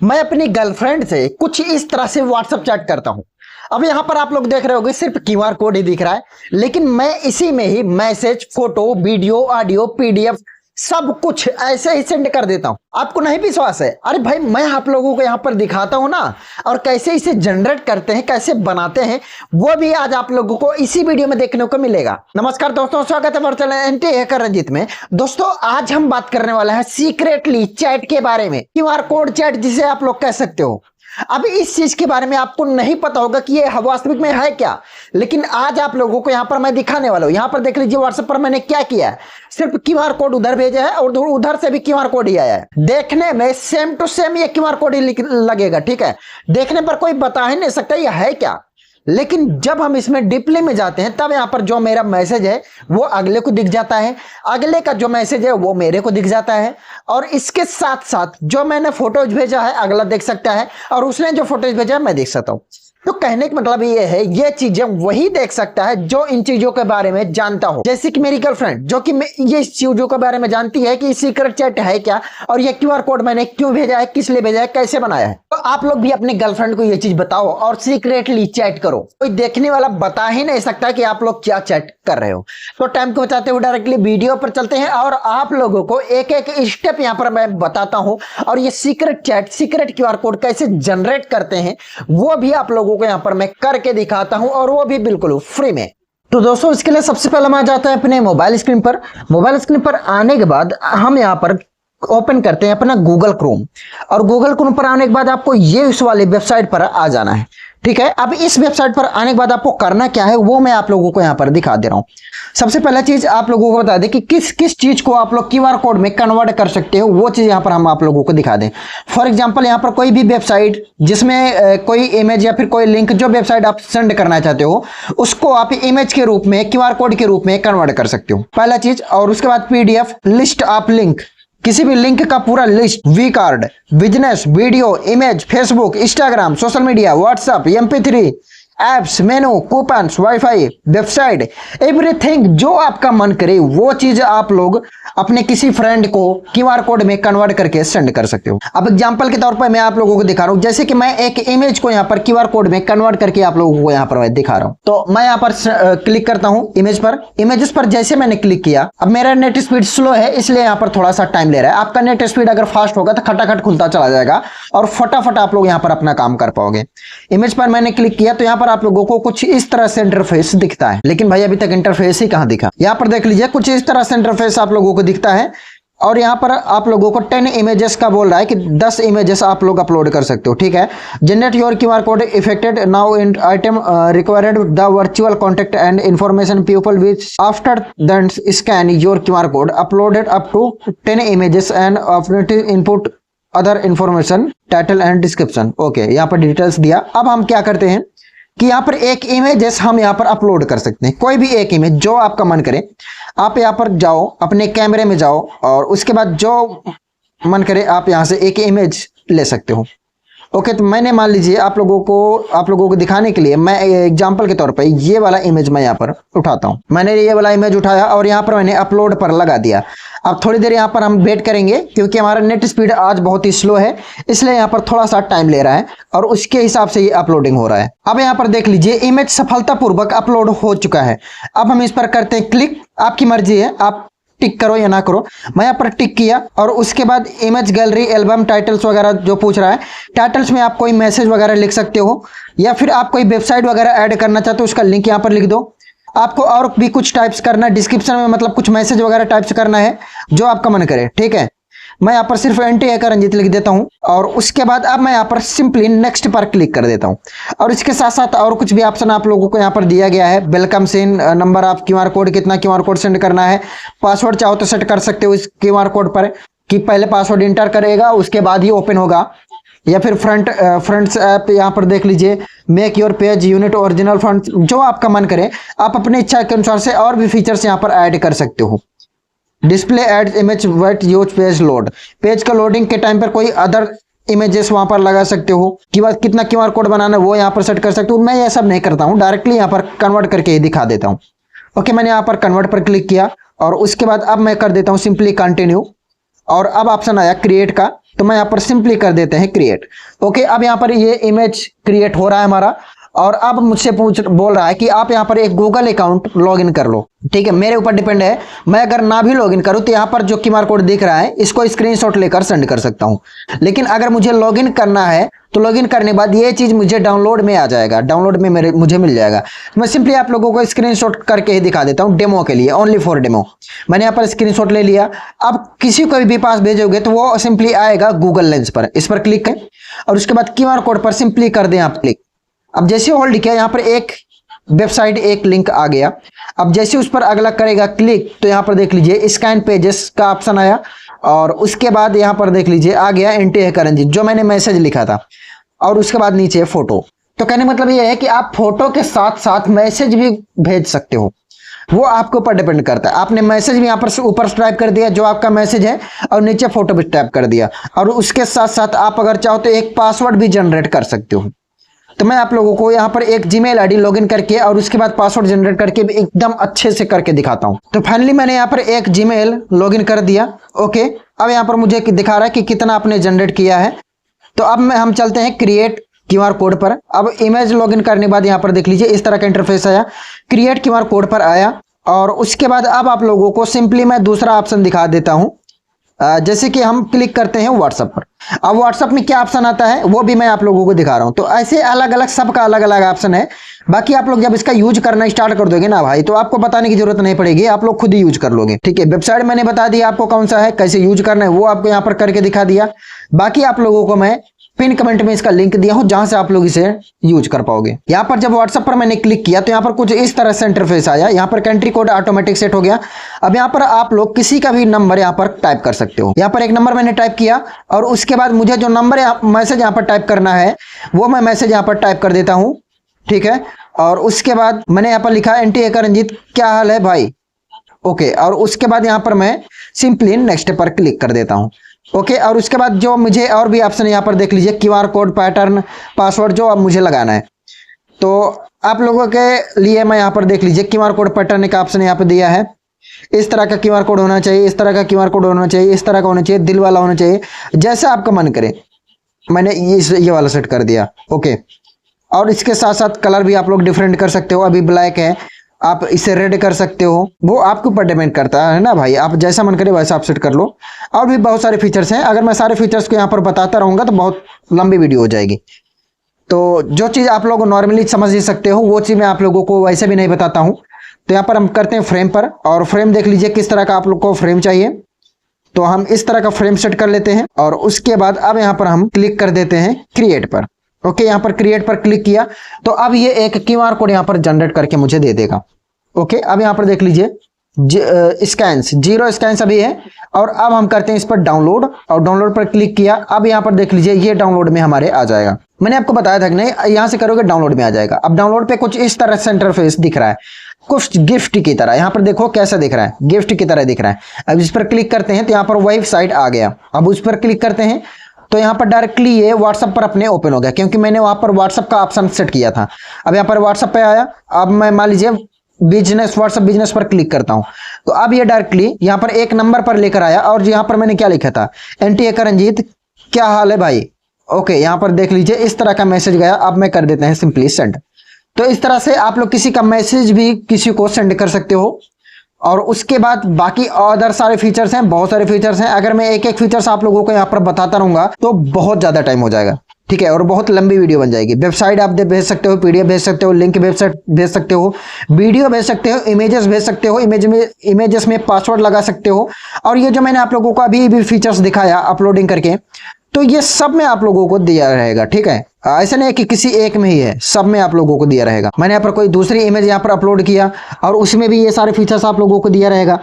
मैं अपनी गर्लफ्रेंड से कुछ इस तरह से व्हाट्सएप चैट करता हूं। अब यहां पर आप लोग देख रहे होंगे सिर्फ क्यूआर कोड ही दिख रहा है, लेकिन मैं इसी में ही message, photo, video, audio, PDF सब कुछ ऐसे ही सेंड कर देता हूं। आपको नहीं विश्वास है? अरे भाई, मैं आप लोगों को यहां पर दिखाता हूं ना, और कैसे इसे जनरेट करते हैं, कैसे बनाते हैं, वो भी आज आप लोगों को इसी वीडियो में देखने को मिलेगा। नमस्कार दोस्तों, स्वागत है हमारे चैनल एंटी हैकर रंजीत में। दोस्तों, आज हम बात करने वाले हैं सीक्रेटली चैट के बारे में, क्यूआर कोड चैट जिसे आप लोग कह सकते हो। अब इस चीज के बारे में आपको नहीं पता होगा कि ये वास्तविक में है क्या, लेकिन आज आप लोगों को यहां पर मैं दिखाने वाला हूं। यहां पर देख लीजिए, व्हाट्सएप पर मैंने क्या किया है, सिर्फ क्यूआर कोड उधर भेजा है और उधर से भी क्यूआर कोड ही आया है। देखने में सेम टू सेम ये क्यूआर कोड ही लगेगा, ठीक है। देखने पर कोई बता ही नहीं सकता ये है क्या, लेकिन जब हम इसमें डीपली में जाते हैं तब यहां पर जो मेरा मैसेज है वो अगले को दिख जाता है, अगले का जो मैसेज है वो मेरे को दिख जाता है, और इसके साथ साथ जो मैंने फोटोज भेजा है अगला देख सकता है, और उसने जो फोटोज भेजा है मैं देख सकता हूं। तो कहने का मतलब ये है, ये चीजें वही देख सकता है जो इन चीजों के बारे में जानता हो। जैसे कि मेरी गर्लफ्रेंड, जो कि ये इस चीजों के बारे में जानती है कि सीक्रेट चैट है क्या, और ये क्यूआर कोड मैंने क्यों भेजा है, किस लिए भेजा है, कैसे बनाया है। तो आप लोग भी अपने गर्लफ्रेंड को ये चीज बताओ और सीक्रेटली चैट करो। कोई देखने वाला बता ही नहीं सकता कि आप लोग क्या चैट कर रहे हो। तो टाइम को बचाते हुए डायरेक्टली वीडियो पर चलते हैं, और आप लोगों को एक एक स्टेप यहाँ पर मैं बताता हूं, और ये secret chat, secret QR code कैसे जनरेट करते हैं वो भी आप लोगों को यहां पर मैं करके दिखाता हूं, और वो भी बिल्कुल फ्री में। तो दोस्तों, इसके लिए सबसे पहले हम आ जाते हैं अपने मोबाइल स्क्रीन पर। मोबाइल स्क्रीन पर आने के बाद हम यहां पर ओपन करते हैं अपना गूगल क्रोम, और गूगल क्रोम पर आने के बाद आपको ये इस वाली वेबसाइट पर आ जाना है, ठीक है। अब इस वेबसाइट पर आने के बाद आपको करना क्या है वो मैं आप लोगों को यहां पर दिखा दे रहा हूं। सबसे पहला चीज आप लोगों को बता दें कि किस किस चीज को आप लोग क्यूआर कोड में कन्वर्ट कर सकते हो, वो चीज यहां पर हम आप लोगों को दिखा दें। फॉर एग्जांपल, यहां पर कोई भी वेबसाइट जिसमें कोई इमेज या फिर कोई लिंक, जो वेबसाइट आप सेंड करना चाहते हो उसको आप इमेज के रूप में, क्यूआर कोड के रूप में कन्वर्ट कर सकते हो, पहला चीज। और उसके बाद पीडीएफ, लिस्ट ऑफ लिंक, किसी भी लिंक का पूरा list, V card, business, video, image, Facebook, Instagram, social media, WhatsApp, MP3, apps, menu, coupons, wifi, website, everything जो आपका मन करे वो चीज आप लोग अपने किसी फ्रेंड को क्यूआर कोड में कन्वर्ट करके सेंड कर सकते हो। अब एग्जांपल के तौर पर मैं आप लोगों को दिखा रहा हूं, जैसे कि मैं एक इमेज को यहां पर क्यूआर कोड में कन्वर्ट करके आप लोगों को यहां पर मैं दिखा रहा हूं। तो मैं यहां पर क्लिक करता हूं इमेज पर। इमेजेस पर जैसे मैंने क्लिक किया, अब मेरा नेट स्पीड स्लो है इसलिए यहां पर थोड़ा सा टाइम ले रहा है। आपका नेट स्पीड अगर फास्ट होगा तो खटाखट खुलता चला जाएगा और फटाफट आप लोग यहां पर अपना काम कर पाओगे। इमेज पर मैंने क्लिक किया तो यहां पर आप लोगों को कुछ इस तरह से इंटरफेस दिखता है, लेकिन भाई अभी तक इंटरफेस ही कहां दिखा। यहां पर देख लीजिए, कुछ इस तरह से इंटरफेस आप लोगों को दिखता है, और यहां पर आप लोगों को 10 इमेजेस का बोल रहा है कि 10 इमेजेस आप लोग अपलोड कर सकते हो, ठीक है। Generate your QR code effected now in item required the virtual contact and information people which after then scan your QR code uploaded up to 10 images and input other information, title and description. Okay, यहाँ पर details दिया। अब हम क्या करते हैं कि यहाँ पर एक इमेज हम यहाँ पर अपलोड कर सकते हैं, कोई भी एक इमेज जो आपका मन करे। आप यहाँ पर जाओ, अपने कैमरे में जाओ, और उसके बाद जो मन करे आप यहाँ से एक इमेज ले सकते हो। ओके, तो मैंने मान लीजिए आप लोगों को दिखाने के लिए मैं एग्जांपल के तौर पे ये वाला इमेज मैं यहाँ पर उठाता हूँ। मैंने ये वाला इमेज उठाया और यहाँ पर मैंने अपलोड पर लगा दिया। अब थोड़ी देर यहाँ पर हम वेट करेंगे क्योंकि हमारा नेट स्पीड आज बहुत ही स्लो है, इसलिए यहाँ पर थोड़ा सा टाइम ले रहा है, और उसके हिसाब से ये अपलोडिंग हो रहा है। अब यहाँ पर देख लीजिए, इमेज सफलतापूर्वक अपलोड हो चुका है। अब हम इस पर करते हैं क्लिक। आपकी मर्जी है, आप टिक करो या ना करो। मैं यहाँ पर टिक किया, और उसके बाद इमेज गैलरी, एल्बम, टाइटल्स वगैरह जो पूछ रहा है, टाइटल्स में आप कोई मैसेज वगैरह लिख सकते हो, या फिर आप कोई वेबसाइट वगैरह ऐड करना चाहते हो उसका लिंक यहाँ पर लिख दो। आपको और भी कुछ टाइप्स करना है डिस्क्रिप्शन में, मतलब कुछ मैसेज वगैरह टाइप्स करना है जो आपका मन करे, ठीक है। मैं यहाँ पर सिर्फ एंटी हैकर रंजीत लिख देता हूँ, और उसके बाद अब मैं यहाँ पर सिंपली नेक्स्ट पर क्लिक कर देता हूँ। और इसके साथ साथ और कुछ भी ऑप्शन आप लोगों को यहाँ पर दिया गया है। Welcome scene, number of QR code, कितना क्यूआर कोड सेंड करना है, पासवर्ड चाहो तो सेट कर सकते हो इस क्यूआर कोड पर, कि पहले पासवर्ड इंटर करेगा उसके बाद ही ओपन होगा, या फिर फ्रंट्स ऐप यहाँ पर देख लीजिए, make your page unit original front, जो आपका मन करे आप अपनी इच्छा के अनुसार से और भी फीचर्स यहाँ पर ऐड कर सकते हो। Display add image wait use page load, page का लोडिंग के टाइम पर कोई अदर इमेजेस वहां पर लगा सकते हो, कि बाद कितना क्यूआर कोड बनाना है वो यहाँ पर सेट कर सकते हो। मैं ये सब नहीं करता हूँ, डायरेक्टली यहाँ पर कन्वर्ट करके ही दिखा देता हूँ। ओके, मैंने यहाँ पर कन्वर्ट पर क्लिक किया, और उसके बाद अब मैं कर देता हूँ सिंपली कंटिन्यू, और अब ऑप्शन आया क्रिएट का। तो मैं यहाँ पर सिंपली कर देते हैं क्रिएट। ओके, अब यहाँ पर ये इमेज क्रिएट हो रहा है हमारा, और अब मुझसे बोल रहा है कि आप यहाँ पर एक गूगल अकाउंट लॉगिन कर लो। ठीक है, मेरे ऊपर डिपेंड है, मैं अगर ना भी लॉगिन करूँ तो यहाँ पर जो क्यूआर कोड दिख रहा है इसको स्क्रीनशॉट लेकर सेंड कर सकता हूँ। लेकिन अगर मुझे लॉगिन करना है तो लॉगिन करने के बाद ये चीज मुझे डाउनलोड में आ जाएगा, डाउनलोड में मुझे मिल जाएगा। मैं सिंपली आप लोगों को स्क्रीनशॉट करके ही दिखा देता हूँ डेमो के लिए, ओनली फॉर डेमो। मैंने यहाँ पर स्क्रीनशॉट ले लिया। अब किसी को भी पास भेजोगे तो वो सिंपली आएगा गूगल लेंस पर, इस पर क्लिक करें और उसके बाद क्यूआर कोड पर सिंपली कर दें आप क्लिक। अब जैसे होल्ड किया यहाँ पर एक वेबसाइट, एक लिंक आ गया। अब जैसे उस पर अगला करेगा क्लिक तो यहाँ पर देख लीजिए स्कैन पेजेस का ऑप्शन आया, और उसके बाद यहाँ पर देख लीजिए आ गया एंटी करंजी, जो मैंने मैसेज लिखा था, और उसके बाद नीचे फोटो। तो कहने मतलब ये है कि आप फोटो के साथ साथ मैसेज भी भेज सकते हो, वो आपके ऊपर डिपेंड करता है। आपने मैसेज भी यहाँ पर ऊपर टाइप कर दिया जो आपका मैसेज है, और नीचे फोटो भी टाइप कर दिया, और उसके साथ साथ आप अगर चाहो तो एक पासवर्ड भी जनरेट कर सकते हो। तो मैं आप लोगों को यहाँ पर एक जीमेल आईडी लॉगिन करके और उसके बाद पासवर्ड जनरेट करके एकदम अच्छे से करके दिखाता हूँ। तो फाइनली मैंने यहाँ पर एक जीमेल लॉगिन कर दिया। ओके, अब यहाँ पर मुझे दिखा रहा है कि कितना आपने जनरेट किया है। तो अब हम चलते हैं क्रिएट क्यूआर कोड पर। अब इमेज लॉगिन करने के बाद यहाँ पर देख लीजिए इस तरह का इंटरफेस आया, क्रिएट क्यूआर कोड पर आया, और उसके बाद अब आप लोगों को सिंपली मैं दूसरा ऑप्शन दिखा देता हूँ। जैसे कि हम क्लिक करते हैं व्हाट्सएप पर। अब व्हाट्सएप में क्या ऑप्शन आता है वो भी मैं आप लोगों को दिखा रहा हूं। तो ऐसे अलग अलग सबका अलग अलग ऑप्शन है। बाकी आप लोग जब इसका यूज करना स्टार्ट कर दोगे ना भाई, तो आपको बताने की जरूरत नहीं पड़ेगी, आप लोग खुद ही यूज कर लोगे। ठीक है, वेबसाइट मैंने बता दिया आपको कौन सा है, कैसे यूज करना है वो आपको यहाँ पर करके दिखा दिया। बाकी आप लोगों को मैं पिन कमेंट में इसका लिंक दिया हूं जहां से आप लोग इसे यूज कर पाओगे। यहाँ पर जब व्हाट्सएप पर मैंने क्लिक किया तो यहाँ पर कुछ इस तरह से इंटरफेस आया। यहाँ पर कंट्री कोड ऑटोमेटिक सेट हो गया। अब यहाँ पर आप लोग किसी का भी नंबर यहाँ पर टाइप कर सकते हो। यहाँ पर एक नंबर मैंने टाइप किया, और उसके बाद मुझे जो नंबर मैसेज यहाँ पर टाइप करना है वो मैं मैसेज यहाँ पर टाइप कर देता हूँ। ठीक है, और उसके बाद मैंने यहाँ पर लिखा एंटी हैकर रंजीत क्या हाल है भाई। ओके, और उसके बाद यहाँ पर मैं सिंपली नेक्स्ट पर क्लिक कर देता हूँ। ओके, और उसके बाद जो मुझे और भी ऑप्शन यहाँ पर देख लीजिए, क्यूआर कोड, पैटर्न, पासवर्ड जो अब मुझे लगाना है। तो आप लोगों के लिए मैं यहाँ पर देख लीजिए क्यूआर कोड पैटर्न का ऑप्शन यहाँ पर दिया है। इस तरह का क्यूआर कोड होना चाहिए, इस तरह का क्यूआर कोड होना चाहिए, इस तरह का होना चाहिए, दिल वाला होना चाहिए, जैसा आपका मन करे। मैंने ये वाला सेट कर दिया। ओके, और इसके साथ साथ कलर भी आप लोग डिफरेंट कर सकते हो। अभी ब्लैक है, आप इसे रेड कर सकते हो, वो आपके ऊपर डिपेंड करता है ना भाई, आप जैसा मन करे वैसा आप सेट कर लो। और भी बहुत सारे फीचर्स हैं, अगर मैं सारे फीचर्स को यहाँ पर बताता रहूँगा तो बहुत लंबी वीडियो हो जाएगी। तो जो चीज़ आप लोग नॉर्मली समझ ही सकते हो वो चीज़ मैं आप लोगों को वैसे भी नहीं बताता हूँ। तो यहाँ पर हम करते हैं फ्रेम पर, और फ्रेम देख लीजिए किस तरह का आप लोग को फ्रेम चाहिए। तो हम इस तरह का फ्रेम सेट कर लेते हैं, और उसके बाद अब यहाँ पर हम क्लिक कर देते हैं क्रिएट पर। ओके, यहाँ पर क्रिएट पर क्लिक किया तो अब ये एक क्यूआर कोड यहाँ पर जनरेट करके मुझे दे देगा। ओके, अब यहाँ पर देख लीजिए स्कैन्स 0 स्कैन्स अभी है, और अब हम करते हैं इस पर डाउनलोड, और डाउनलोड पर क्लिक किया। अब यहाँ पर देख लीजिए ये डाउनलोड में हमारे आ जाएगा। मैंने आपको बताया था कि नहीं, यहाँ से करोगे डाउनलोड में आ जाएगा। अब डाउनलोड पे कुछ इस तरह से इंटरफेस दिख रहा है, कुछ गिफ्ट की तरह। यहाँ पर देखो कैसा दिख रहा है, गिफ्ट की तरह दिख रहा है। अब इस पर क्लिक करते हैं तो यहाँ पर वही साइट आ गया। अब उस पर क्लिक करते हैं तो यहाँ पर डायरेक्टली ये व्हाट्सएप पर अपने ओपन हो गया, क्योंकि मैंने वहां पर व्हाट्सएप का ऑप्शन सेट किया था। अब यहाँ पर व्हाट्सएप पे आया। अब मैं मान लीजिए बिजनेस, व्हाट्सएप बिजनेस पर क्लिक करता हूं तो अब ये डायरेक्टली यहाँ पर एक नंबर पर लेकर आया, और यहाँ पर मैंने क्या लिखा था, एंटी हैकर रंजीत क्या हाल है भाई। ओके, यहाँ पर देख लीजिए इस तरह का मैसेज गया। अब मैं कर देते हैं सिंपली सेंड। तो इस तरह से आप लोग किसी का मैसेज भी किसी को सेंड कर सकते हो। और उसके बाद बाकी अदर सारे फीचर्स हैं, बहुत सारे फीचर्स हैं। अगर मैं एक एक फीचर्स आप लोगों को यहाँ पर बताता रहूंगा तो बहुत ज्यादा टाइम हो जाएगा। ठीक है, और बहुत लंबी वीडियो बन जाएगी। वेबसाइट आप भेज सकते हो, पीडीएफ भेज सकते हो, लिंक वेबसाइट भेज सकते हो, वीडियो भेज सकते हो, इमेजेस भेज सकते हो, इमेजेस में पासवर्ड लगा सकते हो। और ये जो मैंने आप लोगों को अभी भी फीचर्स दिखाया अपलोडिंग करके, तो ये सब में आप लोगों को दिया रहेगा। ठीक है, ऐसा नहीं है कि किसी एक में ही है, सब में आप लोगों को दिया रहेगा। मैंने यहाँ पर कोई दूसरी इमेज यहाँ पर अपलोड किया और उसमें भी ये सारे फीचर्स आप लोगों को दिया रहेगा।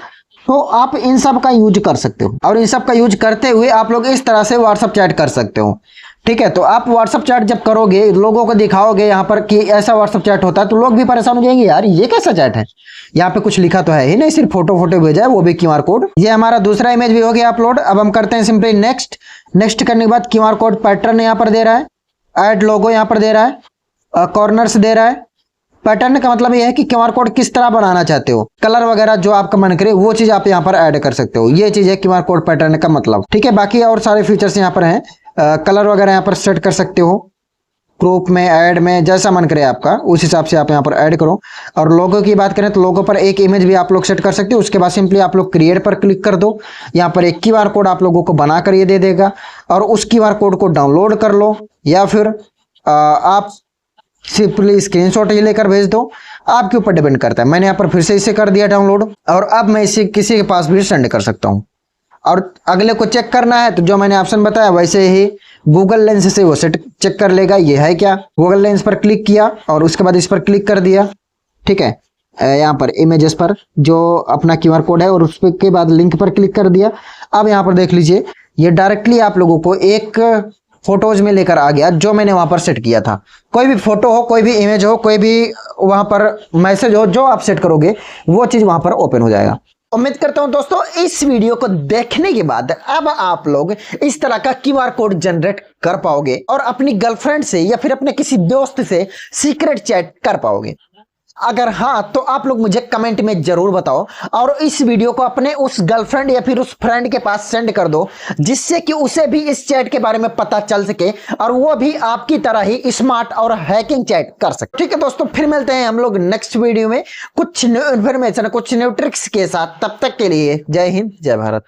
तो आप इन सब का यूज कर सकते हो, और इन सब का यूज करते हुए आप लोग इस तरह से व्हाट्सएप चैट कर सकते हो। ठीक है, तो आप व्हाट्सएप चैट जब करोगे, लोगों को दिखाओगे यहाँ पर कि ऐसा व्हाट्सएप चैट होता है, तो लोग भी परेशान हो जाएंगे, यार ये कैसा चैट है, यहाँ पे कुछ लिखा तो है ही नहीं, सिर्फ फोटो भेजा है, वो भी क्यूआर कोड। ये हमारा दूसरा इमेज भी हो गया अपलोड। अब हम करते हैं सिंपली नेक्स्ट। नेक्स्ट करने के बाद क्यूआर कोड पैटर्न यहाँ पर दे रहा है, ऐड लोगो यहाँ पर दे रहा है, कॉर्नर्स दे रहा है, पैटर्न का मतलब ये है कि क्यूआर कोड किस तरह बनाना चाहते हो, कलर वगैरह जो आपका मन करे वो चीज आप यहाँ पर ऐड कर सकते हो। ये चीज है क्यूआर कोड पैटर्न का मतलब। ठीक है, बाकी और सारे फीचर्स यहाँ पर हैं। कलर वगैरह यहाँ पर सेट कर सकते हो, ग्रुप में, ऐड में, जैसा मन करे आपका उस हिसाब से आप यहाँ पर ऐड करो। और लोगो की बात करें तो लोगो पर एक इमेज भी आप लोग सेट कर सकते हो। उसके बाद सिंपली आप लोग क्रिएट पर क्लिक कर दो, यहाँ पर एक क्यूआर कोड आप लोगों को बनाकर ये दे देगा और उस क्यूआर कोड को डाउनलोड कर लो या फिर आप सिंपली स्क्रीनशॉट ही लेकर भेज दो, आपके ऊपर डिपेंड करता है। मैंने यहाँ पर फिर से इसे कर दिया डाउनलोड और अब मैं इसे किसी के पास भी सेंड कर सकता हूँ। और अगले को चेक करना है तो जो मैंने ऑप्शन बताया वैसे ही गूगल लेंस से वो सेट चेक कर लेगा ये है क्या। गूगल लेंस पर क्लिक किया और उसके बाद इस पर क्लिक कर दिया। ठीक है, यहाँ पर इमेजेस पर जो अपना क्यूआर कोड है और उसके बाद लिंक पर क्लिक कर दिया। अब यहाँ पर देख लीजिए ये डायरेक्टली आप लोगों को एक फोटोज में लेकर आ गया जो मैंने वहां पर सेट किया था। कोई भी फोटो हो, कोई भी इमेज हो, कोई भी वहां पर मैसेज हो, जो आप सेट करोगे वो चीज वहां पर ओपन हो जाएगा। उम्मीद करता हूं दोस्तों इस वीडियो को देखने के बाद अब आप लोग इस तरह का क्यूआर कोड जनरेट कर पाओगे और अपनी गर्लफ्रेंड से या फिर अपने किसी दोस्त से सीक्रेट चैट कर पाओगे। अगर हाँ तो आप लोग मुझे कमेंट में जरूर बताओ और इस वीडियो को अपने उस गर्लफ्रेंड या फिर उस फ्रेंड के पास सेंड कर दो जिससे कि उसे भी इस चैट के बारे में पता चल सके और वो भी आपकी तरह ही स्मार्ट और हैकिंग चैट कर सके। ठीक है दोस्तों, फिर मिलते हैं हम लोग नेक्स्ट वीडियो में कुछ न्यू इन्फॉर्मेशन, कुछ न्यू ट्रिक्स के साथ। तब तक के लिए जय हिंद, जय भारत।